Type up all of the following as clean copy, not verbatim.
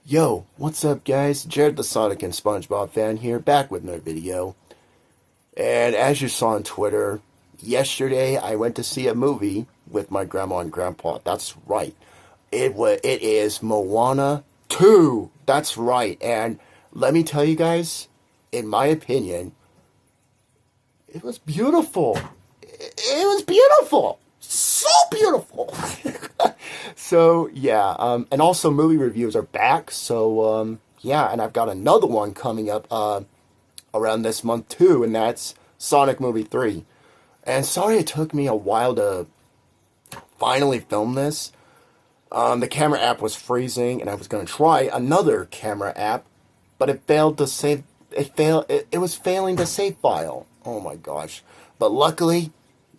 Yo, what's up guys? Jared the Sonic and SpongeBob fan here, back with another video. And as you saw on Twitter, yesterday I went to see a movie with my grandma and grandpa. That's right. It is Moana 2. That's right. And let me tell you guys, in my opinion, it was beautiful. It was beautiful. So beautiful. So yeah, and also movie reviews are back. So yeah, and I've got another one coming up around this month too, and that's Sonic Movie 3. And sorry it took me a while to finally film this. The camera app was freezing, and I was gonna try another camera app, but it failed to save. It was failing to save file. Oh my gosh! But luckily,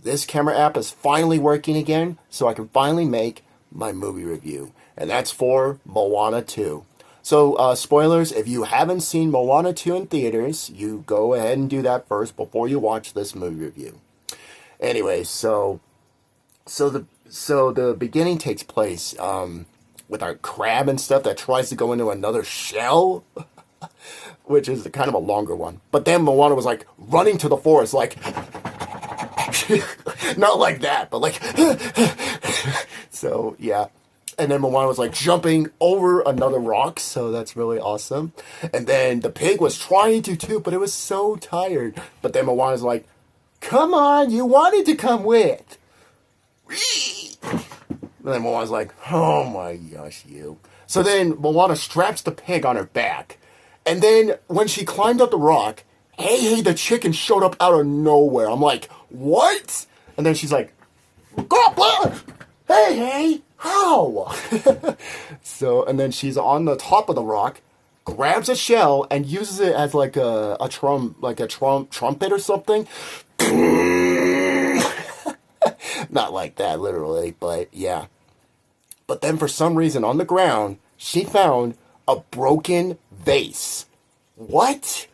this camera app is finally working again, so I can finally make my movie review. And that's for Moana 2. So, spoilers, if you haven't seen Moana 2 in theaters, you go ahead and do that first before you watch this movie review. Anyway, so the beginning takes place with our crab and stuff that tries to go into another shell, which is kind of a longer one. But then Moana was like running to the forest, like not like that, but like so yeah. And then Moana was like jumping over another rock, so that's really awesome. And then the pig was trying to too, but it was so tired. But then Moana's like, "Come on, you wanted to come with." And then Moana's like, "Oh my gosh, you." So then Moana straps the pig on her back. And then when she climbed up the rock, Hey the chicken showed up out of nowhere. I'm like, what? And then she's like, hey, how? So, and then she's on the top of the rock, grabs a shell, and uses it as like a trumpet or something. Not like that, literally, but yeah. But then for some reason on the ground, she found a broken vase. What?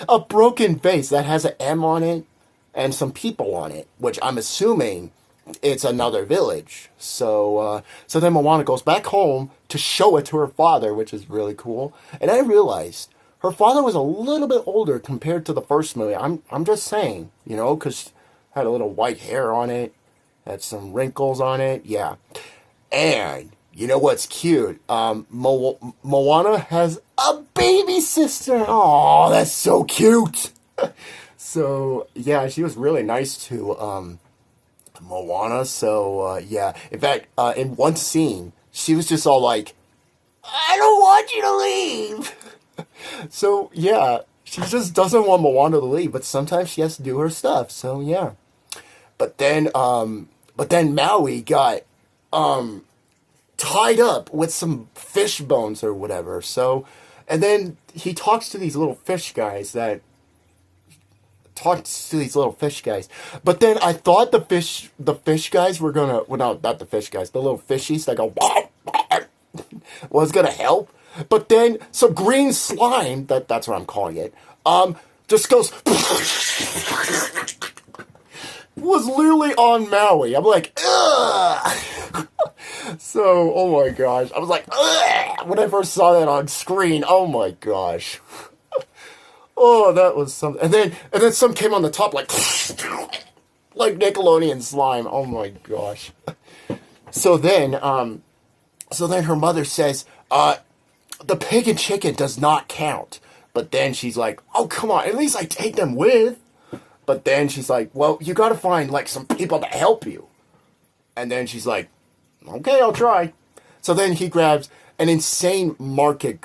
A broken vase that has an M on it and some people on it, which I'm assuming it's another village. So then Moana goes back home to show it to her father, which is really cool. And I realized her father was a little bit older compared to the first movie. I'm just saying, you know, because had a little white hair on it, had some wrinkles on it, yeah. And you know what's cute? Moana has a baby sister. Oh, that's so cute. So yeah, she was really nice to Moana. So yeah, in fact, in one scene, she was just all like, "I don't want you to leave." So yeah, she just doesn't want Moana to leave, but sometimes she has to do her stuff. So yeah, but then Maui got tied up with some fish bones or whatever. So, and then he talks to these little fish guys But then I thought the fish guys were gonna, well, no, not the fish guys, the little fishies that go, was gonna help. But then some green slime, that's what I'm calling it, just goes, was literally on Maui. I'm like, ugh. So, oh my gosh. I was like, ugh, when I first saw that on screen. Oh my gosh. Oh, that was something. And then some came on the top like Nickelodeon slime. Oh my gosh. So then her mother says, the pig and chicken does not count. But then she's like, oh, come on. At least I take them with. But then she's like, well, you gotta find like some people to help you. And then she's like, okay, I'll try. So then he grabs an insane marketplace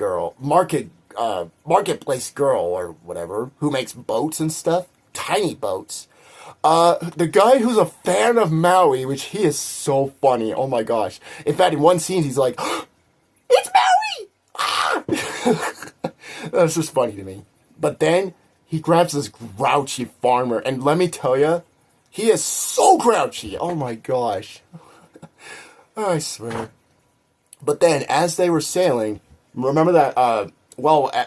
girl or whatever, who makes boats and stuff, tiny boats. The guy who's a fan of Maui, which he is so funny. Oh my gosh. In fact, in one scene, he's like, it's Maui! Ah! That's just funny to me. But then he grabs this grouchy farmer, and let me tell you, he is so grouchy. Oh my gosh. I swear. But then, as they were sailing, remember that,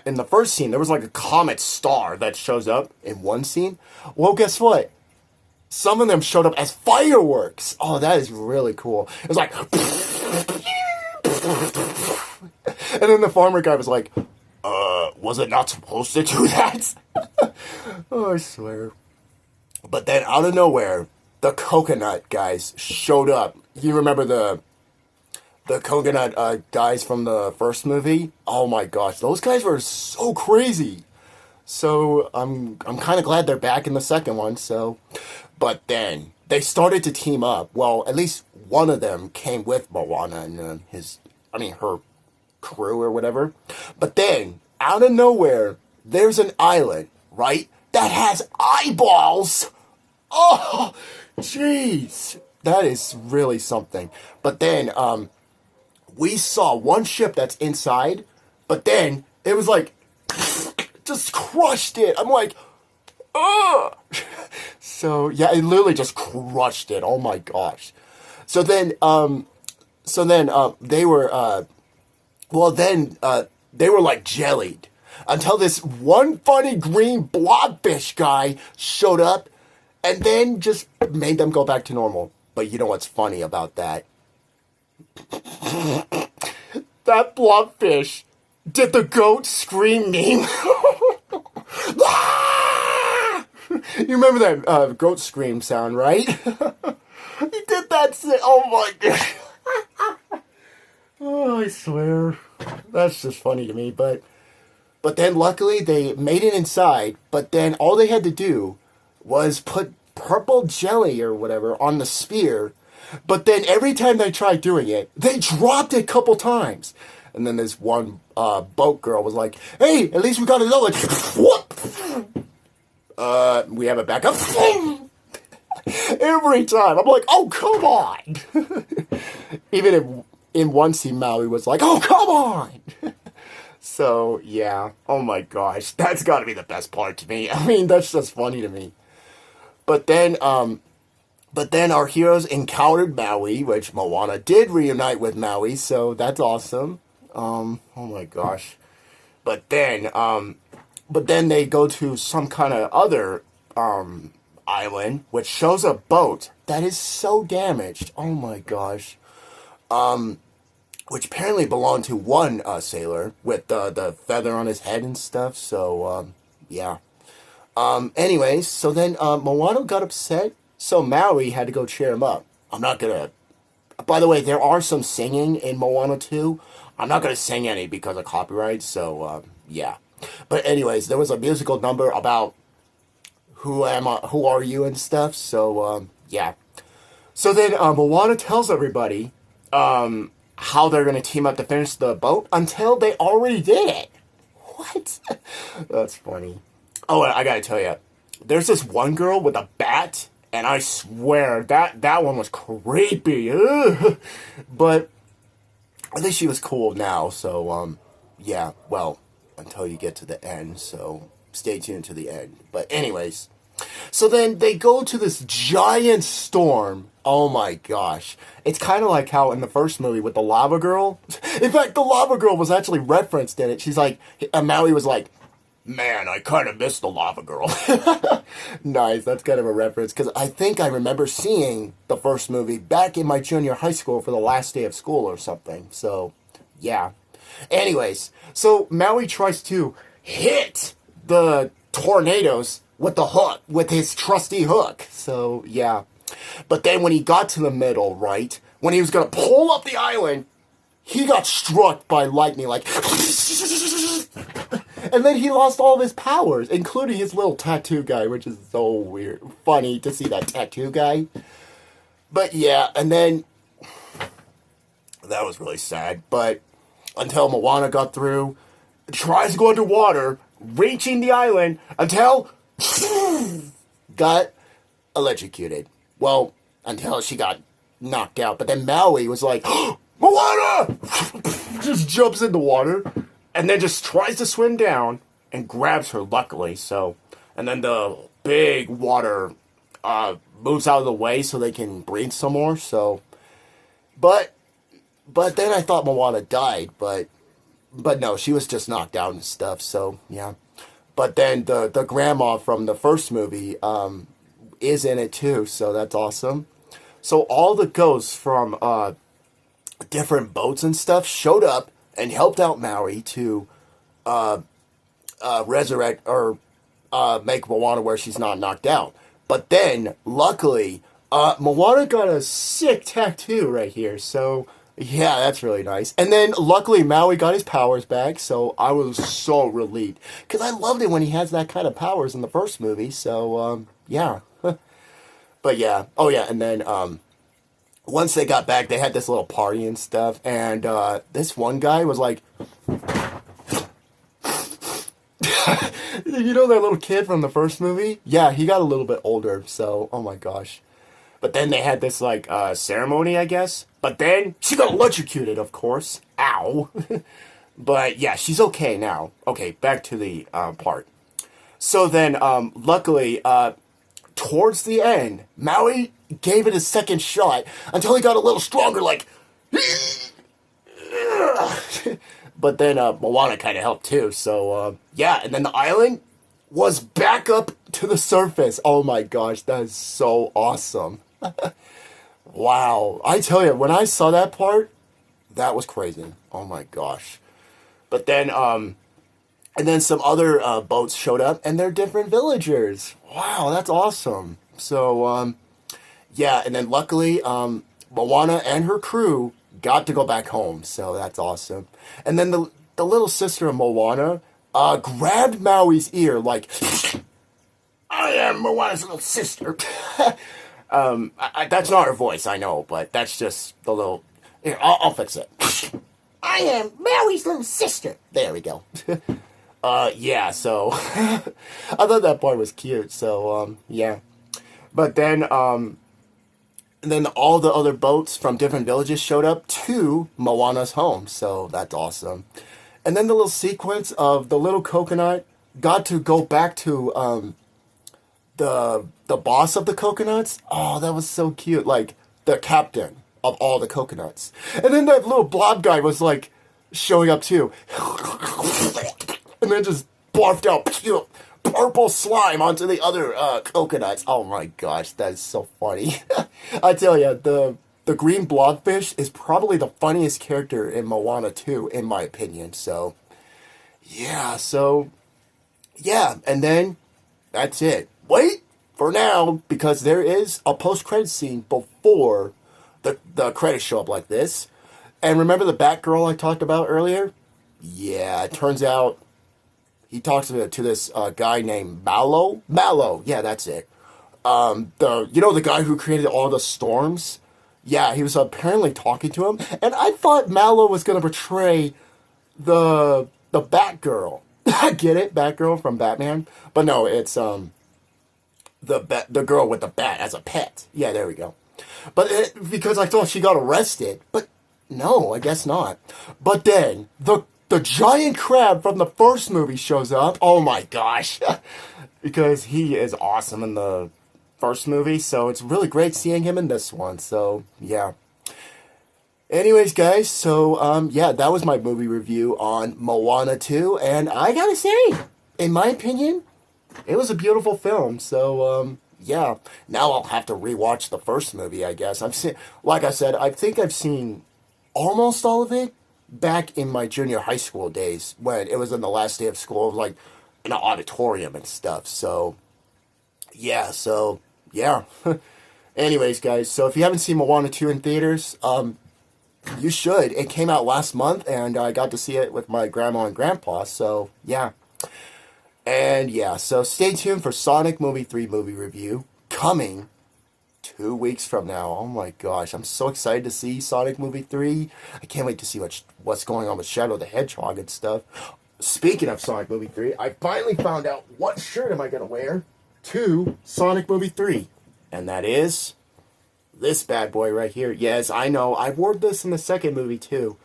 in the first scene, there was like a comet star that shows up in one scene. Well, guess what? Some of them showed up as fireworks. Oh, that is really cool. It was like, And then the farmer guy was like, was it not supposed to do that? Oh, I swear. But then out of nowhere, the coconut guys showed up. You remember the coconut guys from the first movie? Oh my gosh, those guys were so crazy. So I'm kind of glad they're back in the second one. So, but then they started to team up. Well, at least one of them came with Moana and her crew or whatever. But then out of nowhere, there's an island, right? That has eyeballs. Oh, jeez, that is really something. But then we saw one ship that's inside, but then it was like just crushed it. I'm like, ugh. So yeah, it literally just crushed it. Oh my gosh. So then they were they were like jellied until this one funny green blobfish guy showed up and then just made them go back to normal. But you know what's funny about that? That blobfish did the goat scream meme. You remember that goat scream sound, right? He did that. Oh my god. Oh, I swear. That's just funny to me. But then luckily they made it inside. But then all they had to do was put purple jelly or whatever on the spear. But then every time they tried doing it, they dropped it a couple times. And then this one boat girl was like, hey, at least we got another. What? We have a backup. Every time. I'm like, oh, come on. Even in one scene, Maui was like, oh, come on. So, yeah. Oh, my gosh. That's got to be the best part to me. I mean, that's just funny to me. But then our heroes encountered Maui, which Moana did reunite with Maui, so that's awesome. Oh my gosh. But then they go to some kind of other island, which shows a boat that is so damaged. Oh my gosh. Which apparently belonged to one sailor with the feather on his head and stuff. So yeah. Anyways, so then Moana got upset, so Maui had to go cheer him up. I'm not gonna. By the way, there are some singing in Moana 2. I'm not gonna sing any because of copyright. So yeah. But anyways, there was a musical number about who are you and stuff. So yeah. So then Moana tells everybody how they're gonna team up to finish the boat until they already did it. What? That's funny. Oh, I gotta tell you, there's this one girl with a bat, and I swear that one was creepy. Ugh. But I think she was cool now. So yeah. Well, until you get to the end. So stay tuned to the end. But anyways, so then they go to this giant storm. Oh my gosh. It's kind of like how in the first movie with the lava girl. In fact, the lava girl was actually referenced in it. She's like, Maui was like, man, I kind of miss the lava girl. Nice, that's kind of a reference. Because I think I remember seeing the first movie back in my junior high school for the last day of school or something. So, yeah. Anyways, so Maui tries to hit the tornadoes with the hook, with his trusty hook. So, yeah. But then when he got to the middle, right, when he was going to pull up the island, he got struck by lightning, like... And then he lost all of his powers, including his little tattoo guy, which is so weird. Funny to see that tattoo guy. But yeah, and then... That was really sad. But until Moana got through, tries to go underwater, reaching the island, until... got electrocuted. Well, until she got knocked out. But then Maui was like, Moana! Just jumps in the water. And then just tries to swim down and grabs her, luckily. So, and then the big water moves out of the way so they can breathe some more. So, but then I thought Moana died, but no, she was just knocked out and stuff. So yeah. But then the grandma from the first movie is in it too. So that's awesome. So all the ghosts from different boats and stuff showed up. and helped out Maui to resurrect or make Moana where she's not knocked out. But then, luckily, Moana got a sick tattoo right here, so yeah, that's really nice. And then, luckily, Maui got his powers back, so I was so relieved. Because I loved it when he has that kind of powers in the first movie, so, yeah. But yeah, oh yeah, and then, once they got back, they had this little party and stuff, and, this one guy was like, you know that little kid from the first movie? Yeah, he got a little bit older, so, oh my gosh. But then they had this, like, ceremony, I guess. But then she got electrocuted, of course. Ow. But yeah, she's okay now. Okay, back to the part. So then, luckily, towards the end, Maui gave it a second shot until he got a little stronger, like... But then Moana kind of helped too, so yeah, and then the island was back up to the surface. Oh my gosh, that is so awesome. Wow, I tell you, when I saw that part, that was crazy. Oh my gosh. But then, and then some other boats showed up, and they're different villagers. Wow, that's awesome. So, yeah, and then luckily, Moana and her crew got to go back home, so that's awesome. And then the little sister of Moana grabbed Maui's ear like, I am Moana's little sister. That's not her voice, I know, but that's just the little... Here, I'll fix it. I am Maui's little sister. There we go. Yeah, so... I thought that part was cute, so, yeah. But then, and then all the other boats from different villages showed up to Moana's home, so that's awesome. And then the little sequence of the little coconut got to go back to the boss of the coconuts. Oh, that was so cute. Like, the captain of all the coconuts. And then that little blob guy was, like, showing up, too. And then just barfed out purple slime onto the other coconuts. Oh, my gosh, that is so funny. I tell you, the green blobfish is probably the funniest character in Moana 2, in my opinion. So, yeah, and then that's it. Wait for now, because there is a post-credit scene before the credits show up like this. And remember the Batgirl I talked about earlier? Yeah, it turns out he talks to this guy named Mallow. Mallow, yeah, that's it. The guy who created all the storms? Yeah, he was apparently talking to him. And I thought Mallow was going to portray the Batgirl. Get it? Batgirl from Batman? But no, it's the girl with the bat as a pet. Yeah, there we go. But because I thought she got arrested. But no, I guess not. But then, the giant crab from the first movie shows up. Oh my gosh. Because he is awesome in the first movie, so it's really great seeing him in this one, so yeah. Anyways, guys, so yeah, that was my movie review on Moana 2, and I gotta say, in my opinion, it was a beautiful film, so yeah. Now I'll have to rewatch the first movie, I guess. Like I said, I think I've seen almost all of it back in my junior high school days, when it was in the last day of school. It was like in an auditorium and stuff, so yeah, Anyways, guys, so if you haven't seen Moana 2 in theaters, you should. It came out last month, and I got to see it with my grandma and grandpa, so yeah. And yeah, so stay tuned for Sonic Movie 3 movie review, coming 2 weeks from now. Oh my gosh, I'm so excited to see Sonic Movie 3. I can't wait to see what's going on with Shadow the Hedgehog and stuff. Speaking of Sonic Movie 3, I finally found out what shirt am I going to wear to Sonic Movie 3. And that is this bad boy right here. Yes, I know, I wore this in the second movie too.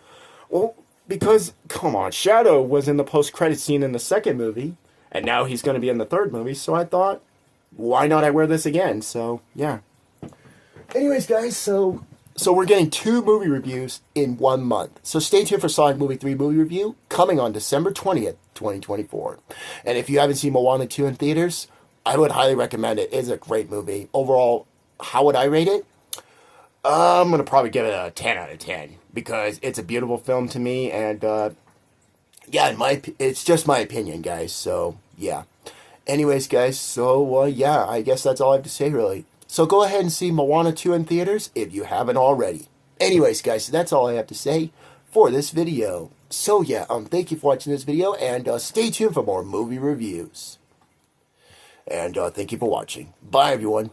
Well, because, come on, Shadow was in the post-credit scene in the second movie, and now he's going to be in the third movie, so I thought, why not I wear this again? So, yeah. Anyways, guys, so we're getting 2 movie reviews in 1 month. So stay tuned for Sonic Movie 3 movie review, coming on December 20th, 2024. And if you haven't seen Moana 2 in theaters, I would highly recommend it. It's a great movie. Overall, how would I rate it? I'm gonna probably give it a 10 out of 10 because it's a beautiful film to me, and yeah, it's just my opinion, guys. So yeah. Anyways, guys, so yeah, I guess that's all I have to say, really. So go ahead and see Moana 2 in theaters if you haven't already. Anyways, guys, so that's all I have to say for this video. So yeah, thank you for watching this video, and stay tuned for more movie reviews. And thank you for watching. Bye, everyone.